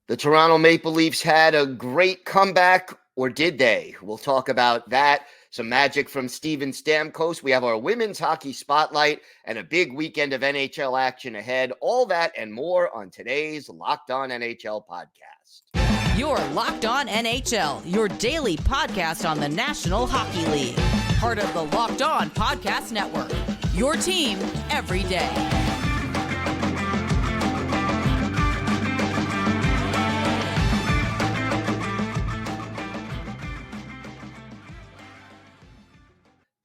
The Toronto Maple Leafs had a great comeback, or did they? We'll talk about that. Some magic from Steven Stamkos. We have our women's hockey spotlight and a big weekend of NHL action ahead. All that and more on today's Locked On NHL podcast. You're Locked On NHL, your daily podcast on the National Hockey League. Part of the Locked On Podcast Network, your team every day.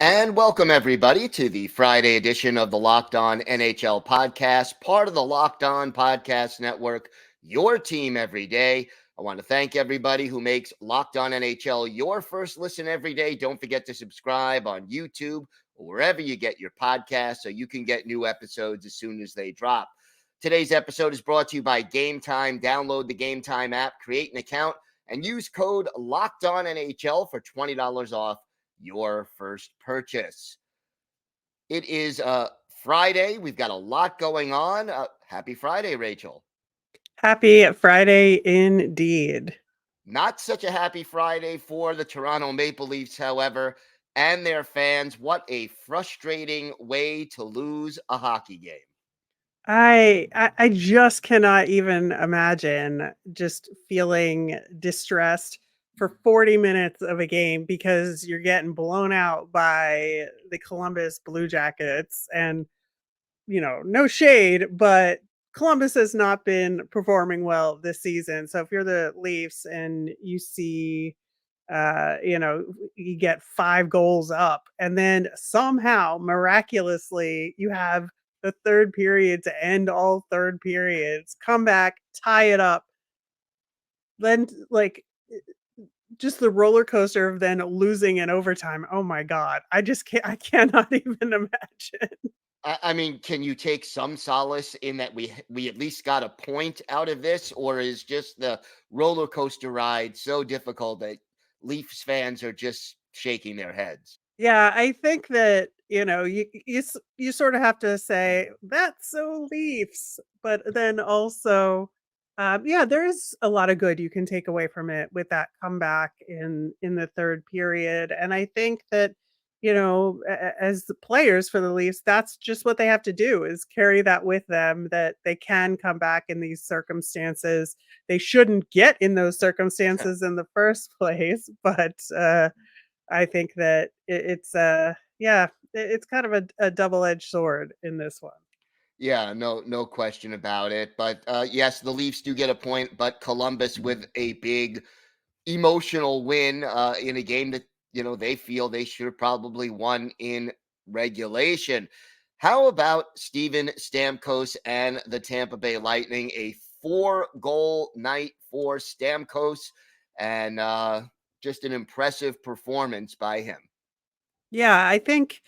And welcome, everybody, to the Friday edition of the Locked On NHL podcast, part of the Locked On Podcast Network, your team every day. I want to thank everybody who makes Locked On NHL your first listen every day. Don't forget to subscribe on YouTube or wherever you get your podcasts so you can get new episodes as soon as they drop. Today's episode is brought to you by Game Time. Download the Game Time app, create an account, and use code LOCKEDONNHL for $20 off your first purchase. It is Friday. We've got a lot going on. Happy Friday, Rachel. Happy Friday indeed. Not such a happy Friday for the Toronto Maple Leafs, however, and their fans. What a frustrating way to lose a hockey game. I just cannot even imagine just feeling distressed for 40 minutes of a game because you're getting blown out by the Columbus Blue Jackets. And, you know, no shade, but Columbus has not been performing well this season. So if you're the Leafs and you see, you get 5 goals up and then somehow miraculously you have the third period to end all third periods, come back, tie it up, then just the roller coaster of then losing in overtime. Oh my God. I cannot even imagine. I mean, can you take some solace in that we at least got a point out of this, or is just the roller coaster ride so difficult that Leafs fans are just shaking their heads? Yeah, I think that, you sort of have to say that's so Leafs, but then also, there is a lot of good you can take away from it with that comeback in the third period, and I think that as the players for the Leafs, that's just what they have to do is carry that with them, that they can come back in these circumstances. They shouldn't get in those circumstances in the first place, but I think that it's kind of a double-edged sword in this one. Yeah, no question about it. But yes, the Leafs do get a point, but Columbus with a big emotional win in a game that they feel they should have probably won in regulation. How about Steven Stamkos and the Tampa Bay Lightning? A 4-goal night for Stamkos, and just an impressive performance by him. Yeah, I think,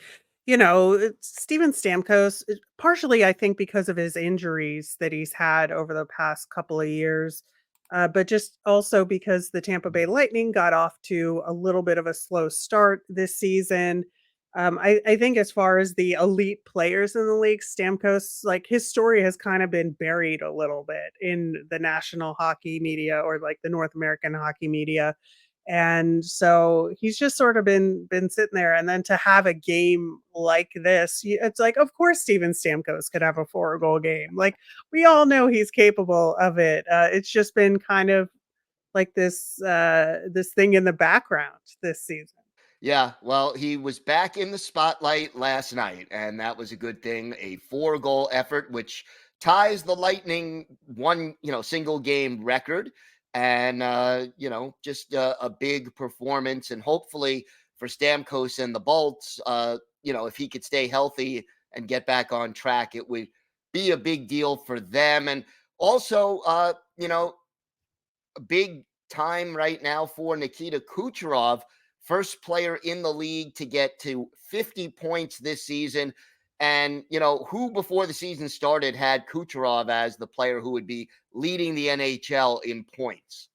Steven Stamkos, partially, I think, because of his injuries that he's had over the past couple of years, but just also because the Tampa Bay Lightning got off to a little bit of a slow start this season. I think as far as the elite players in the league, Stamkos, like his story has kind of been buried a little bit in the national hockey media or like the North American hockey media. And so he's just sort of been sitting there. And then to have a game like this, it's like, of course, Steven Stamkos could have a 4-goal game. Like we all know he's capable of it. It's just been kind of like this thing in the background this season. Yeah, well, he was back in the spotlight last night, and that was a good thing. A 4-goal effort, which ties the Lightning one, single game record. And, just a big performance. And hopefully for Stamkos and the Bolts, if he could stay healthy and get back on track, it would be a big deal for them. And also, a big time right now for Nikita Kucherov, first player in the league to get to 50 points this season. And, who before the season started had Kucherov as the player who would be leading the NHL in points?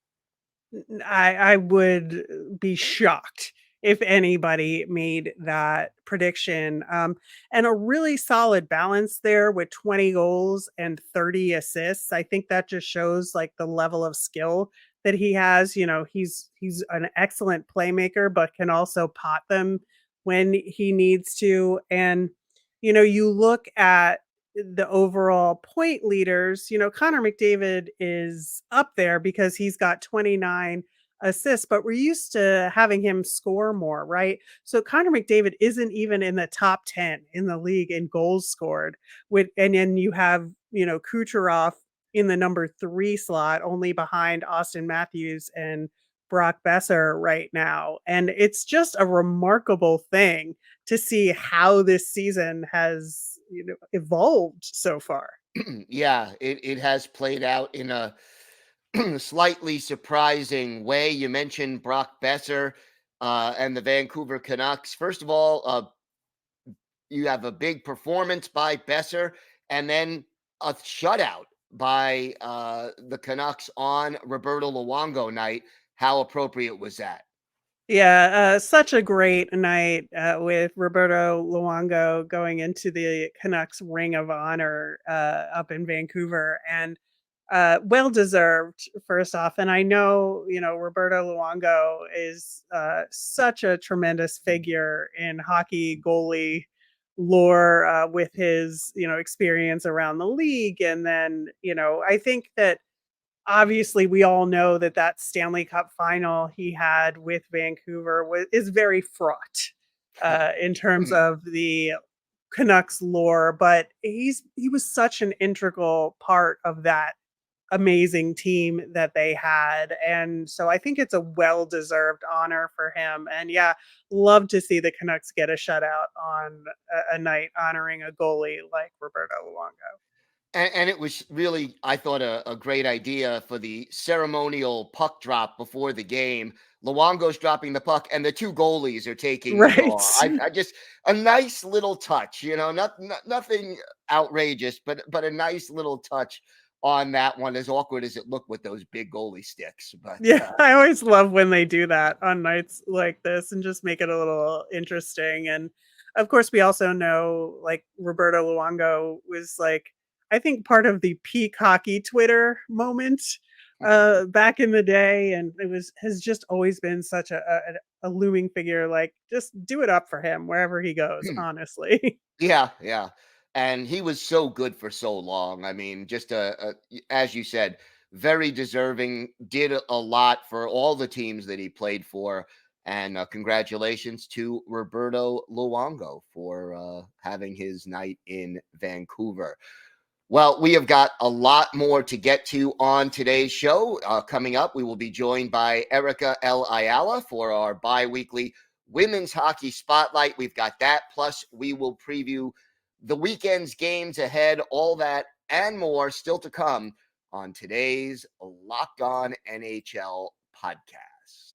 I would be shocked if anybody made that prediction. And a really solid balance there with 20 goals and 30 assists. I think that just shows like the level of skill that he has. He's an excellent playmaker, but can also pot them when he needs to. And you look at the overall point leaders, Connor McDavid is up there because he's got 29 assists, but we're used to having him score more, right? So Connor McDavid isn't even in the top 10 in the league in goals scored. And then you have, Kucherov in the number 3 slot, only behind Austin Matthews and Brock Besser right now. And it's just a remarkable thing to see how this season has evolved so far. Yeah, it has played out in a slightly surprising way. You mentioned Brock Besser and the Vancouver Canucks. First of all, you have a big performance by Besser and then a shutout by the Canucks on Roberto Luongo night. How appropriate was that? Yeah, such a great night with Roberto Luongo going into the Canucks Ring of Honor up in Vancouver, and well deserved. First off, and I know Roberto Luongo is such a tremendous figure in hockey goalie lore with his experience around the league, and then I think that obviously we all know that that Stanley Cup final he had with Vancouver is very fraught in terms of the Canucks lore, but he was such an integral part of that amazing team that they had. And so I think it's a well-deserved honor for him. And yeah, love to see the Canucks get a shutout on a night honoring a goalie like Roberto Luongo. And it was really, I thought, a great idea for the ceremonial puck drop before the game. Luongo's dropping the puck, and the two goalies are taking the Right. draw. I just a nice little touch, nothing outrageous, but a nice little touch on that one. As awkward as it looked with those big goalie sticks, but Yeah, I always love when they do that on nights like this and just make it a little interesting. And of course, we also know like Roberto Luongo was like, I think part of the peak hockey Twitter moment back in the day. And has just always been such a looming figure. Like, just do it up for him wherever he goes, honestly. yeah. And he was so good for so long. I mean, just as you said, very deserving, did a lot for all the teams that he played for. And congratulations to Roberto Luongo for having his night in Vancouver. Well, we have got a lot more to get to on today's show. Coming up, we will be joined by Erica L. Ayala for our bi-weekly Women's Hockey Spotlight. We've got that. Plus, we will preview the weekend's games ahead, all that and more still to come on today's Locked On NHL podcast.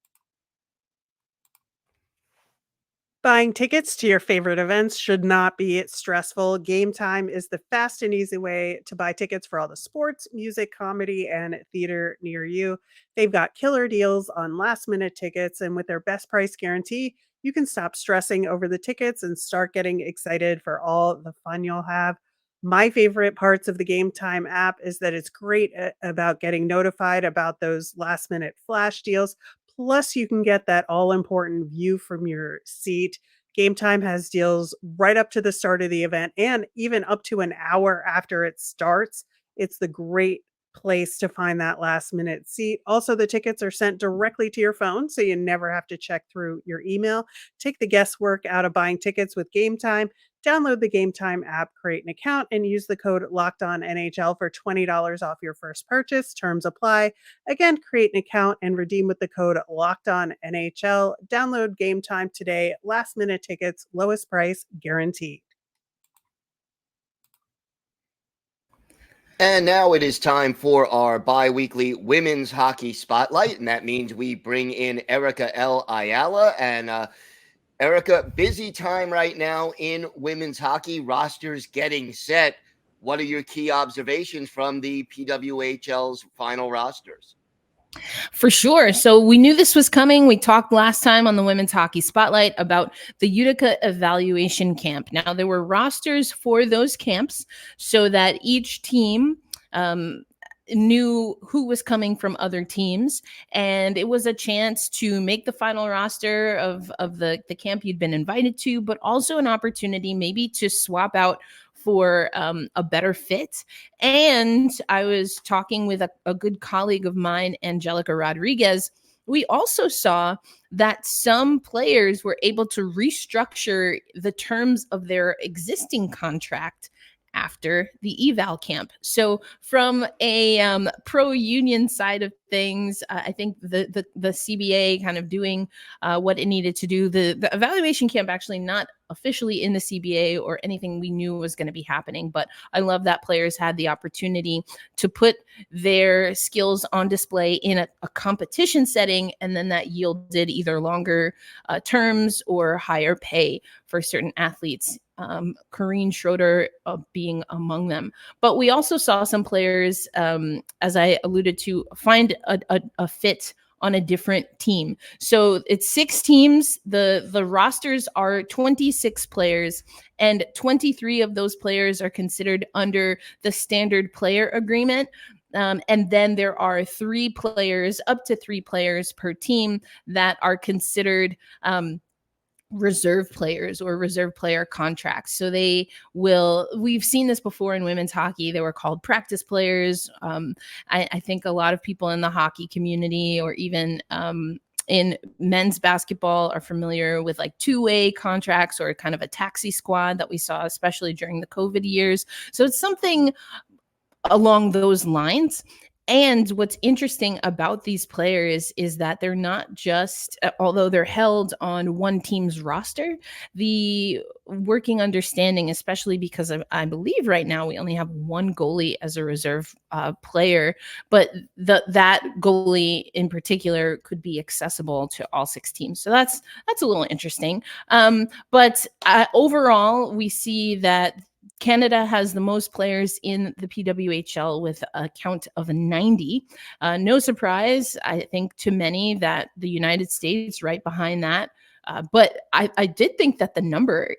Buying tickets to your favorite events should not be stressful. Game Time is the fast and easy way to buy tickets for all the sports, music, comedy, and theater near you. They've got killer deals on last minute tickets, and with their best price guarantee, you can stop stressing over the tickets and start getting excited for all the fun you'll have. My favorite parts of the Game Time app is that it's great about getting notified about those last minute flash deals. Plus, you can get that all important view from your seat. Game Time has deals right up to the start of the event and even up to an hour after it starts. It's the great place to find that last minute seat. Also, the tickets are sent directly to your phone, so you never have to check through your email. Take the guesswork out of buying tickets with Game Time. Download the Game Time app, create an account, and use the code LOCKEDONNHL for $20 off your first purchase. Terms apply. Again, create an account and redeem with the code LOCKEDONNHL. Download Game Time today. Last minute tickets, lowest price guaranteed. And now it is time for our bi-weekly Women's Hockey Spotlight, and that means we bring in Erica L. Ayala. And Erica, busy time right now in women's hockey, rosters getting set. What are your key observations from the PWHL's final rosters? For sure. So we knew this was coming. We talked last time on the Women's Hockey Spotlight about the Utica Evaluation Camp. Now, there were rosters for those camps so that each team knew who was coming from other teams, and it was a chance to make the final roster of the camp you'd been invited to, but also an opportunity maybe to swap out for a better fit. And I was talking with a good colleague of mine, Angelica Rodriguez. We also saw that some players were able to restructure the terms of their existing contract after the eval camp. So from a pro-union side of things, I think the CBA kind of doing what it needed to do. The evaluation camp actually not officially in the CBA or anything we knew was going to be happening, but I love that players had the opportunity to put their skills on display in a competition setting, and then that yielded either longer terms or higher pay for certain athletes. Corrine Schroeder being among them. But we also saw some players, as I alluded to, find a fit on a different team. So it's 6 teams. The rosters are 26 players, and 23 of those players are considered under the standard player agreement. And then there are up to 3 players per team that are considered reserve players or reserve player contracts. So we've seen this before in women's hockey. They were called practice players. I think a lot of people in the hockey community or even in men's basketball are familiar with like 2-way contracts or kind of a taxi squad that we saw, especially during the COVID years. So it's something along those lines. And what's interesting about these players is that they're not just, although they're held on one team's roster, the working understanding, especially because I believe right now we only have one goalie as a reserve player, but that goalie in particular could be accessible to all 6 teams. So that's a little interesting. But overall, we see that Canada has the most players in the PWHL with a count of 90. No surprise, I think, to many that the United States right behind that. But I did think that the number,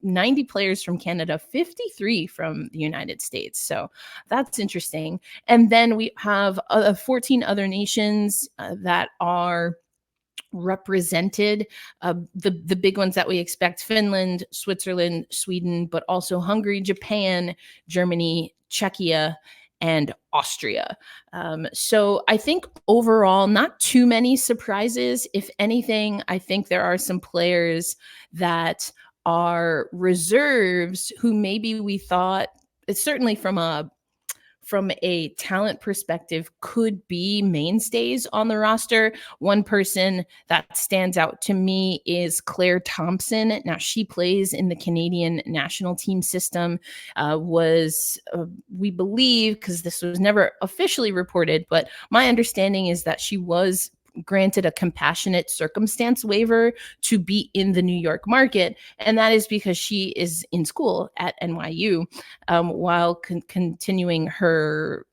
90 players from Canada, 53 from the United States. So that's interesting. And then we have 14 other nations that are represented. The big ones that we expect: Finland, Switzerland, Sweden, but also Hungary, Japan, Germany, Czechia, and Austria. So I think overall, not too many surprises. If anything, I think there are some players that are reserves who maybe we thought, certainly from a talent perspective, could be mainstays on the roster. One person that stands out to me is Claire Thompson. Now, she plays in the Canadian national team system, we believe, because this was never officially reported, but my understanding is that she was granted a compassionate circumstance waiver to be in the New York market. And that is because she is in school at NYU while continuing her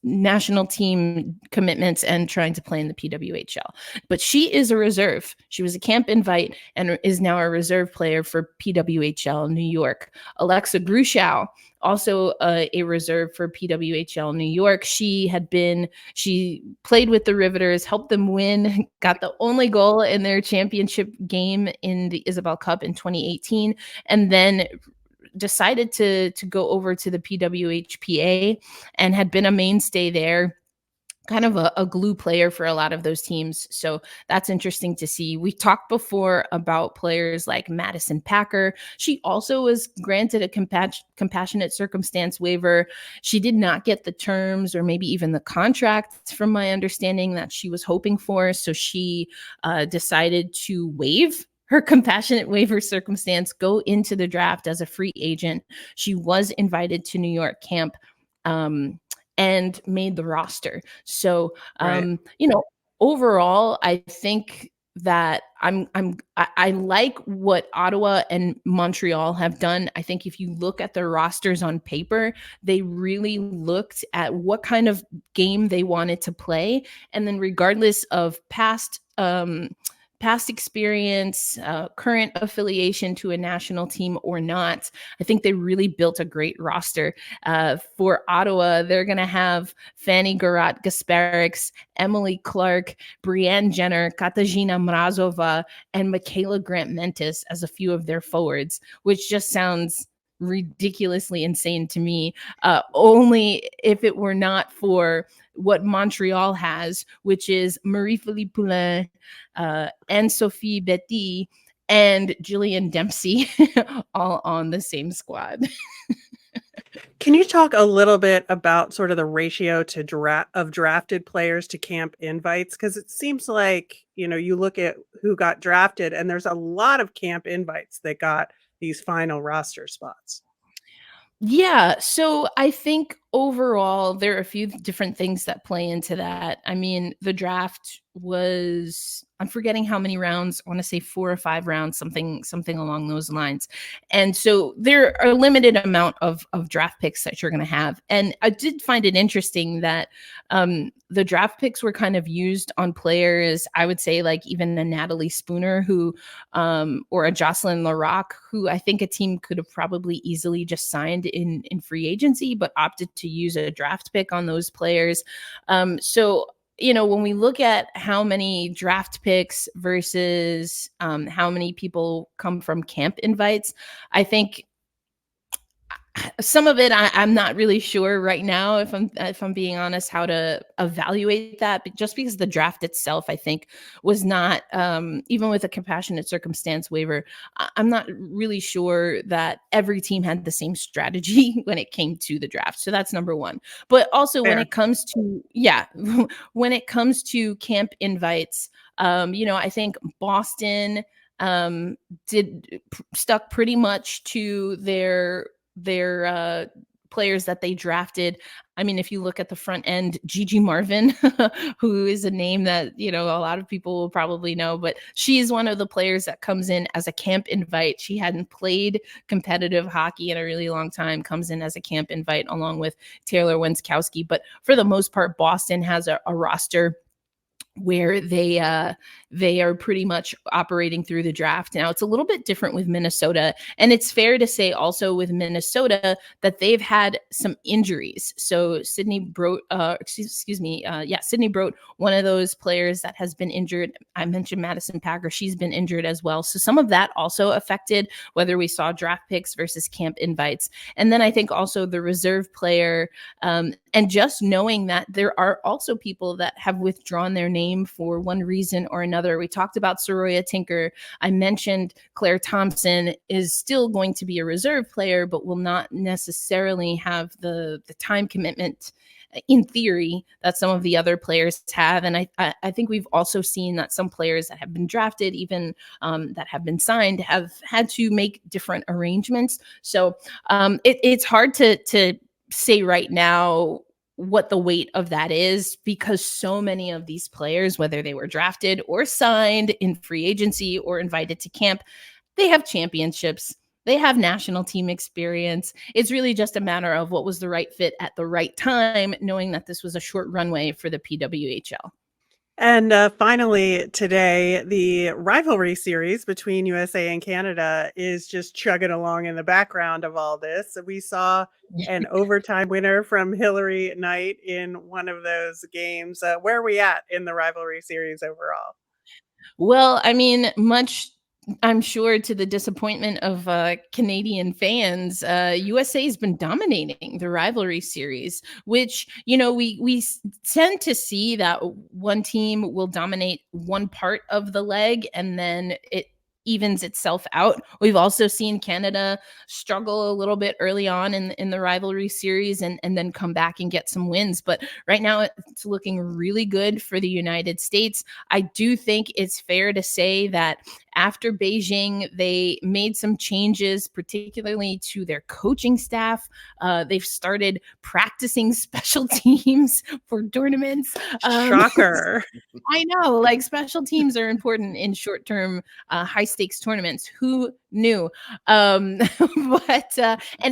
national team commitments and trying to play in the PWHL. But she is a reserve. She was a camp invite and is now a reserve player for PWHL New York. Alexa Grushow, also a reserve for PWHL New York. She played with the Riveters, helped them win, got the only goal in their championship game in the Isabel Cup in 2018, and then decided to go over to the PWHPA and had been a mainstay there, kind of a glue player for a lot of those teams. So that's interesting to see. We've talked before about players like Madison Packer. She also was granted a compassionate circumstance waiver. She did not get the terms or maybe even the contract, from my understanding, that she was hoping for. So she decided to waive her compassionate waiver circumstance, go into the draft as a free agent. She was invited to New York camp and made the roster. So, overall, I think that I like what Ottawa and Montreal have done. I think if you look at their rosters on paper, they really looked at what kind of game they wanted to play, and then regardless of past experience, current affiliation to a national team or not, I think they really built a great roster. For Ottawa, they're going to have Fanny Garat-Gasparics, Emily Clark, Brianne Jenner, Katarzyna Mrazova, and Michaela Grant-Mentis as a few of their forwards, which just sounds ridiculously insane to me. Only if it were not for what Montreal has, which is Marie-Philippe Poulin, Anne-Sophie Betty, and Jillian Dempsey, all on the same squad. Can you talk a little bit about sort of the ratio to of drafted players to camp invites? Because it seems like, you look at who got drafted and there's a lot of camp invites that got these final roster spots. Yeah, so I think overall there are a few different things that play into that. I mean, the draft was, I'm forgetting how many rounds, I want to say 4 or 5 rounds, something along those lines. And so there are a limited amount of draft picks that you're going to have. And I did find it interesting that the draft picks were kind of used on players, I would say like even a Natalie Spooner who, or a Jocelyn Larocque, who I think a team could have probably easily just signed in free agency, but opted to use a draft pick on those players. So when we look at how many draft picks versus how many people come from camp invites, I think some of it I'm not really sure right now, if I'm being honest, how to evaluate that. But just because the draft itself, I think, was not even with a compassionate circumstance waiver, I'm not really sure that every team had the same strategy when it came to the draft. So that's number one. But also when it comes to when it comes to camp invites, I think Boston stuck pretty much to their players that they drafted. I mean, if you look at the front end, Gigi Marvin, who is a name that, a lot of people will probably know, but she is one of the players that comes in as a camp invite. She hadn't played competitive hockey in a really long time, comes in as a camp invite along with Taylor Wenskowski. But for the most part, Boston has a roster where they are pretty much operating through the draft. Now it's a little bit different with Minnesota, and it's fair to say also with Minnesota that they've had some injuries. So Sydney Brote, Sydney Brote, one of those players that has been injured. I mentioned Madison Packer; she's been injured as well. So some of that also affected whether we saw draft picks versus camp invites. And then I think also the reserve player, and just knowing that there are also people that have withdrawn their name for one reason or another. We talked about Soroya Tinker. I mentioned Claire Thompson is still going to be a reserve player, but will not necessarily have the time commitment in theory that some of the other players have. And I think we've also seen that some players that have been drafted, even that have been signed, have had to make different arrangements. So it's hard to say right now what the weight of that is, because so many of these players, whether they were drafted or signed in free agency or invited to camp, they have championships. They have national team experience. It's really just a matter of what was the right fit at the right time, knowing that this was a short runway for the PWHL. And finally, today, the rivalry series between USA and Canada is just chugging along in the background of all this. We saw an overtime winner from Hillary Knight in one of those games. Where are we at in the rivalry series overall? Well, I mean, much, I'm sure, to the disappointment of Canadian fans, USA has been dominating the rivalry series, which, we tend to see that one team will dominate one part of the leg and then it evens itself out. We've also seen Canada struggle a little bit early on in the rivalry series and then come back and get some wins. But right now it's looking really good for the United States. I do think it's fair to say that after Beijing, they made some changes, particularly to their coaching staff. They've started practicing special teams for tournaments. Shocker. I know, like special teams are important in short-term, high stakes tournaments. Who knew? And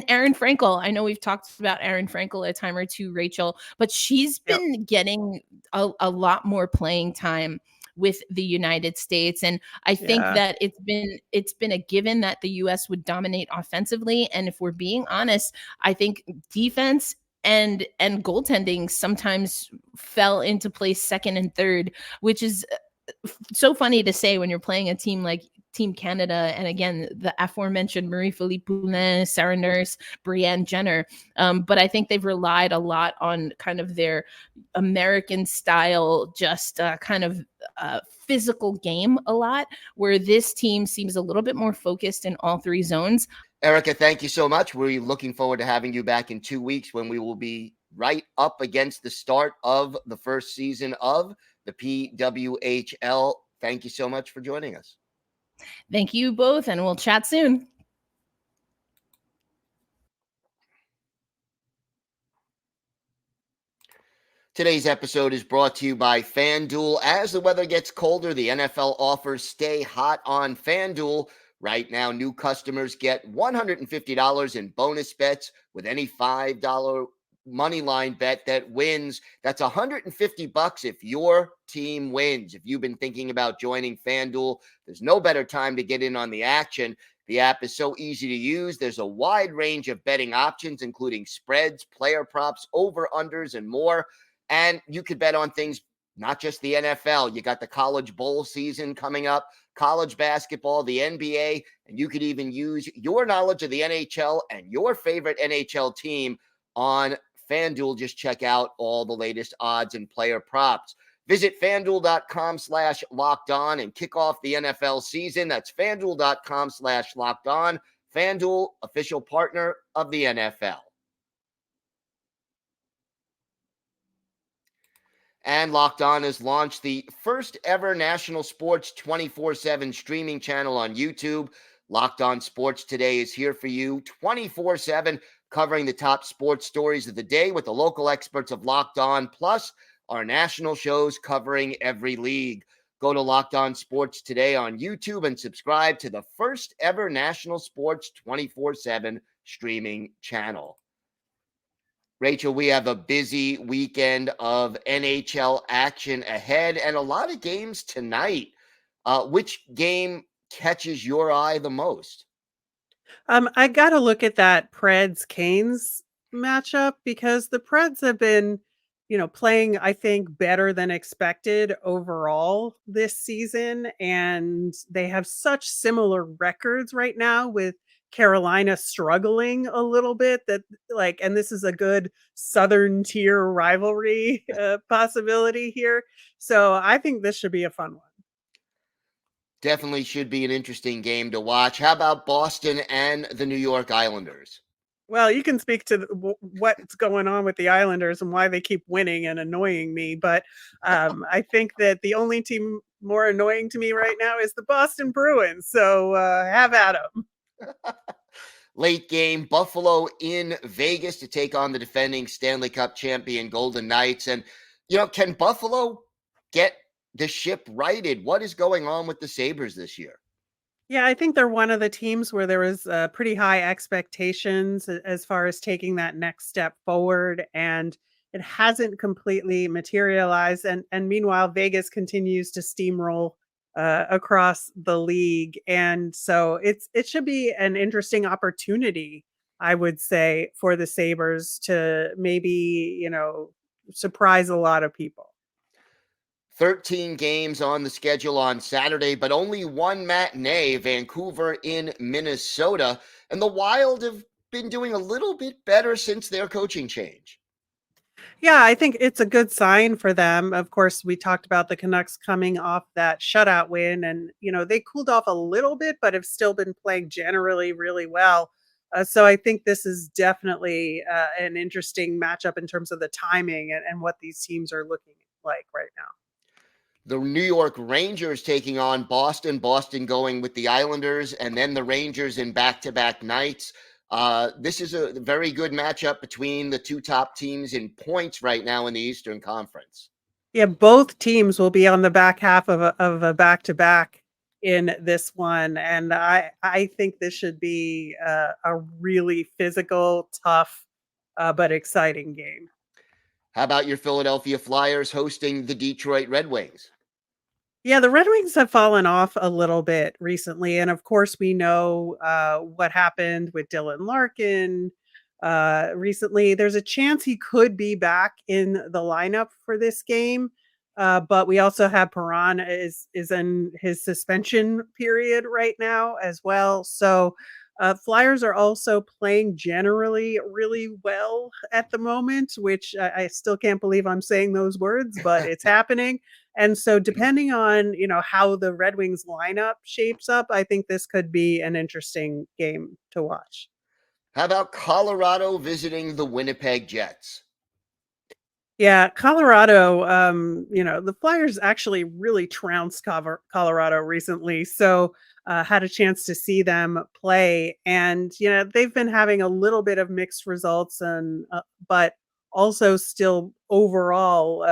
Erin Frankel, I know we've talked about Erin Frankel a time or two, Rachel, but she's been getting a lot more playing time with the United States. And I think that it's been a given that the US would dominate offensively. And if we're being honest, I think defense and goaltending sometimes fell into place second and third, which is so funny to say when you're playing a team like Team Canada, and again, the aforementioned Marie-Philippe Poulin, Sarah Nurse, Brianne Jenner. But I think they've relied a lot on kind of their American style, just kind of physical game a lot, where this team seems a little bit more focused in all three zones. Erica, thank you so much. We're looking forward to having you back in 2 weeks when we will be right up against the start of the first season of the PWHL. Thank you so much for joining us. Thank you both, and we'll chat soon. Today's episode is brought to you by FanDuel. As the weather gets colder, the NFL offers stay hot on FanDuel. Right now, new customers get $150 in bonus bets with any $5 money line bet that wins. That's $150 if your team wins. If you've been thinking about joining FanDuel, there's no better time to get in on the action. The app is so easy to use. There's a wide range of betting options, including spreads, player props, over-unders, and more. And you could bet on things, not just the NFL. You got the college bowl season coming up, college basketball, the NBA, and you could even use your knowledge of the NHL and your favorite NHL team on FanDuel. Just check out all the latest odds and player props. Visit FanDuel.com/lockedon and kick off the NFL season. That's FanDuel.com/lockedon. FanDuel, official partner of the NFL. And Locked On has launched the first ever national sports 24/7 streaming channel on YouTube. Locked On Sports Today is here for you 24/7, covering the top sports stories of the day with the local experts of Locked On, plus our national shows covering every league. Go to Locked On Sports Today on YouTube and subscribe to the first ever national sports 24/7 streaming channel. Rachel, we have a busy weekend of NHL action ahead and a lot of games tonight. Which game catches your eye the most? I got to look at that Preds-Canes matchup because the Preds have been, playing, I think, better than expected overall this season. And they have such similar records right now, with Carolina struggling a little bit, and this is a good Southern tier rivalry possibility here. So I think this should be a fun one. Definitely should be an interesting game to watch. How about Boston and the New York Islanders? Well, you can speak to what's going on with the Islanders and why they keep winning and annoying me. But I think that the only team more annoying to me right now is the Boston Bruins. So have at them. Late game, Buffalo in Vegas to take on the defending Stanley Cup champion Golden Knights. And, can Buffalo get the ship righted? What is going on with the Sabres this year? Yeah, I think they're one of the teams where there was pretty high expectations as far as taking that next step forward, and it hasn't completely materialized. And meanwhile, Vegas continues to steamroll across the league, and so it should be an interesting opportunity, I would say, for the Sabres to maybe surprise a lot of people. 13 games on the schedule on Saturday, but only one matinee, Vancouver in Minnesota. And the Wild have been doing a little bit better since their coaching change. Yeah, I think it's a good sign for them. Of course, we talked about the Canucks coming off that shutout win, and they cooled off a little bit, but have still been playing generally really well. So I think this is definitely an interesting matchup in terms of the timing and what these teams are looking like right now. The New York Rangers taking on Boston. Boston going with the Islanders, and then the Rangers in back-to-back nights. This is a very good matchup between the two top teams in points right now in the Eastern Conference. Yeah, both teams will be on the back half of a back-to-back in this one, and I think this should be a really physical, tough, but exciting game. How about your Philadelphia Flyers hosting the Detroit Red Wings? Yeah, the Red Wings have fallen off a little bit recently, and of course, we know what happened with Dylan Larkin recently. There's a chance he could be back in the lineup for this game, but we also have Perron is in his suspension period right now as well. So Flyers are also playing generally really well at the moment, which I still can't believe I'm saying those words, but it's happening. And so depending on, how the Red Wings lineup shapes up, I think this could be an interesting game to watch. How about Colorado visiting the Winnipeg Jets? Yeah, Colorado, the Flyers actually really trounced Colorado recently. So had a chance to see them play. And, they've been having a little bit of mixed results, but also still overall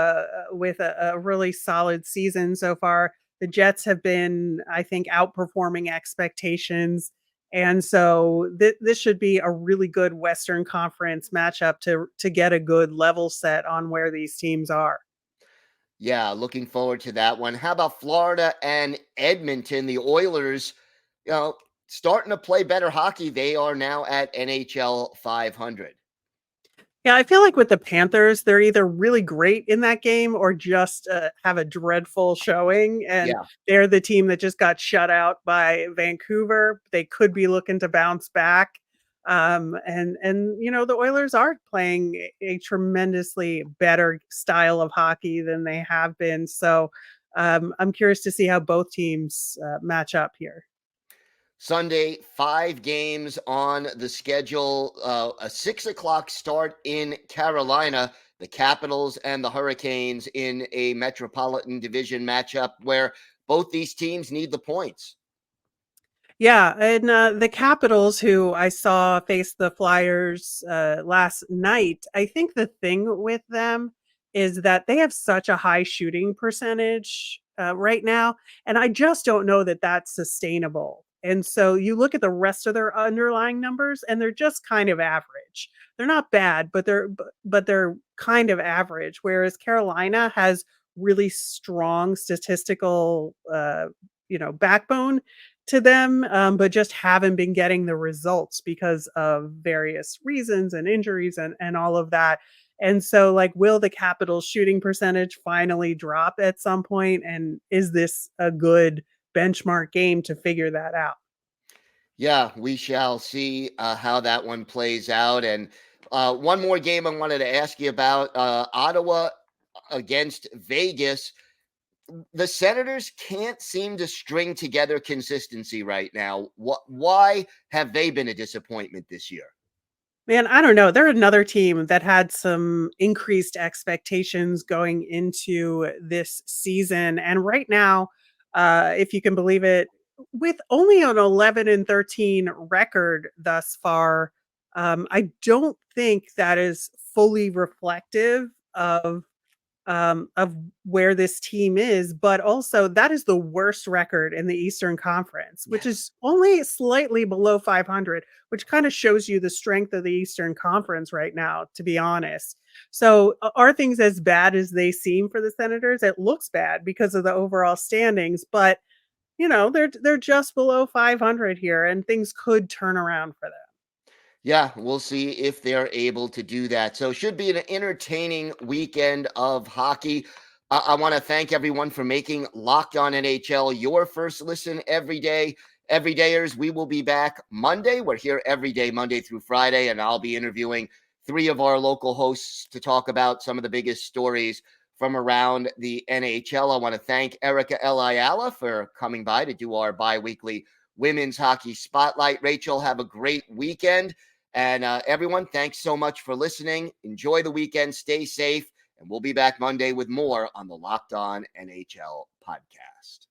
with a really solid season so far. The Jets have been, I think, outperforming expectations. And so this should be a really good Western Conference matchup to get a good level set on where these teams are. Yeah, looking forward to that one. How about Florida and Edmonton? The Oilers, starting to play better hockey. They are now at NHL 500. Yeah, I feel like with the Panthers, they're either really great in that game or just have a dreadful showing. And they're the team that just got shut out by Vancouver. They could be looking to bounce back. The Oilers are playing a tremendously better style of hockey than they have been. So I'm curious to see how both teams match up here. Sunday, 5 games on the schedule. A 6:00 start in Carolina. The Capitals and the Hurricanes in a Metropolitan Division matchup where both these teams need the points. Yeah, and the Capitals, who I saw face the Flyers last night, I think the thing with them is that they have such a high shooting percentage right now, and I just don't know that that's sustainable. And so you look at the rest of their underlying numbers, and they're just kind of average. They're not bad, but they're kind of average. Whereas Carolina has really strong statistical, backbone to them, but just haven't been getting the results because of various reasons and injuries and all of that. And so, will the Capitals' shooting percentage finally drop at some point? And is this a good benchmark game to figure that out? Yeah, we shall see how that one plays out. And one more game I wanted to ask you about, Ottawa against Vegas. The Senators can't seem to string together consistency right now. Why have they been a disappointment this year? Man, I don't know. They're another team that had some increased expectations going into this season. And right now, if you can believe it, with only an 11-13 record thus far, I don't think that is fully reflective of where this team is, but also that is the worst record in the Eastern Conference, which is only slightly below 500, which kind of shows you the strength of the Eastern Conference right now, to be honest. So are things as bad as they seem for the Senators? It looks bad because of the overall standings, but they're just below 500 here, and things could turn around for them. Yeah, we'll see if they're able to do that. So should be an entertaining weekend of hockey. I want to thank everyone for making Locked On NHL your first listen every day. Everydayers, we will be back Monday. We're here every day, Monday through Friday, and I'll be interviewing 3 of our local hosts to talk about some of the biggest stories from around the NHL. I want to thank Erica Ayala for coming by to do our bi-weekly Women's Hockey Spotlight. Rachel, have a great weekend. And everyone, thanks so much for listening. Enjoy the weekend. Stay safe. And we'll be back Monday with more on the Locked On NHL podcast.